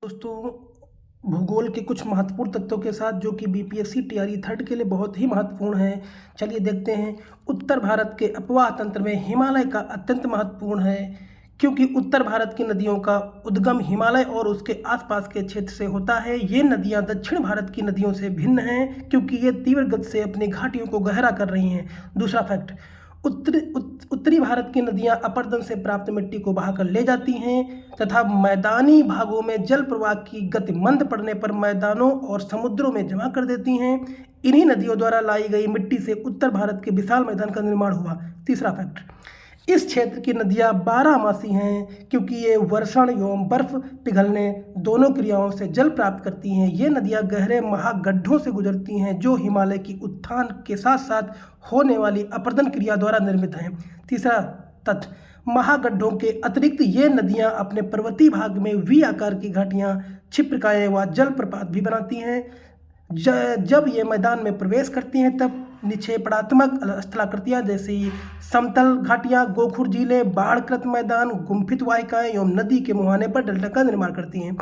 दोस्तों, भूगोल के कुछ महत्वपूर्ण तथ्यों के साथ जो कि बीपीएससी टीआरई थर्ड के लिए बहुत ही महत्वपूर्ण है। चलिए देखते हैं। उत्तर भारत के अपवाह तंत्र में हिमालय का अत्यंत महत्वपूर्ण है, क्योंकि उत्तर भारत की नदियों का उद्गम हिमालय और उसके आसपास के क्षेत्र से होता है। ये नदियाँ दक्षिण भारत की नदियों से भिन्न हैं, क्योंकि ये तीव्र गति से अपनी घाटियों को गहरा कर रही हैं। दूसरा फैक्ट, उत्तरी भारत की नदियां अपरदन से प्राप्त मिट्टी को बहाकर ले जाती हैं तथा मैदानी भागों में जल प्रवाह की गति मंद पड़ने पर मैदानों और समुद्रों में जमा कर देती हैं। इन्हीं नदियों द्वारा लाई गई मिट्टी से उत्तर भारत के विशाल मैदान का निर्माण हुआ। तीसरा फैक्ट, इस क्षेत्र की नदियां बारहमासी हैं, क्योंकि ये वर्षण एवं बर्फ पिघलने दोनों क्रियाओं से जल प्राप्त करती हैं। ये नदियां गहरे महागड्ढों से गुजरती हैं, जो हिमालय की उत्थान के साथ साथ होने वाली अपरदन क्रिया द्वारा निर्मित हैं। तीसरा तथ्य, महागड्ढों के अतिरिक्त ये नदियां अपने पर्वतीय भाग में वी आकार की घाटियां, छिप्रिकाएँ व जलप्रपात भी बनाती हैं। जब ये मैदान में प्रवेश करती हैं तब निक्षेपणात्मक स्थलाकृतियाँ जैसे समतल घाटियाँ, गोखुर झीलें, बाढ़कृत मैदान, गुम्फित वाहिकाएं एवं नदी के मुहाने पर डेल्टा का निर्माण करती हैं।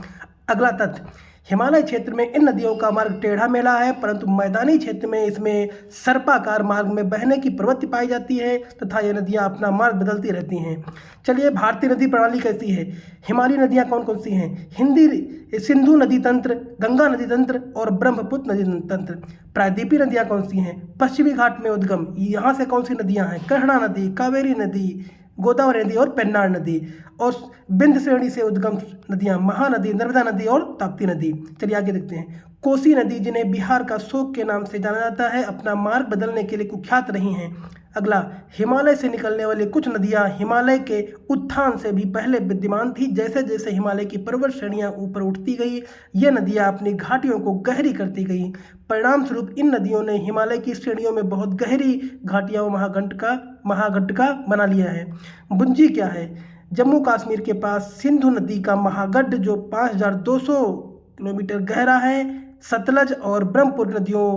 अगला तथ्य, हिमालय क्षेत्र में इन नदियों का मार्ग टेढ़ा मेढ़ा है, परंतु मैदानी क्षेत्र में इसमें सर्पाकार मार्ग में बहने की प्रवृत्ति पाई जाती है तथा ये नदियां अपना मार्ग बदलती रहती हैं। चलिए, भारतीय नदी प्रणाली कैसी है? हिमालयी नदियां कौन कौन सी हैं? सिंधु नदी तंत्र, गंगा नदी तंत्र और ब्रह्मपुत्र नदी तंत्र। प्रायद्वीपीय नदियां कौन सी हैं? पश्चिमी घाट में उद्गम, यहाँ से कौन सी नदियाँ हैं? कृष्णा नदी, कावेरी नदी, गोदावरी नदी और पेन्नार नदी। और विंध्य श्रेणी से उद्गम नदियां महानदी, नर्मदा नदी और ताप्ती नदी। चलिए आगे देखते हैं। कोसी नदी, जिन्हें बिहार का शोक के नाम से जाना जाता है, अपना मार्ग बदलने के लिए कुख्यात रही हैं। अगला, हिमालय से निकलने वाली कुछ नदियां हिमालय के उत्थान से भी पहले विद्यमान थी। जैसे जैसे हिमालय की पर्वत श्रेणियां ऊपर उठती गई, ये नदियां अपनी घाटियों को गहरी करती गई। परिणाम स्वरूप इन नदियों ने हिमालय की श्रेणियों में बहुत गहरी घाटियां व महागड्ढा बना लिया है। बुंजी क्या है? जम्मू कश्मीर के पास सिंधु नदी का महागड्ढ, जो 5200 किलोमीटर गहरा है। सतलज और ब्रह्मपुत्र नदियों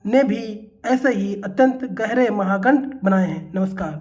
ने भी ऐसे ही अत्यंत गहरे महागड्ढ बनाए हैं। नमस्कार।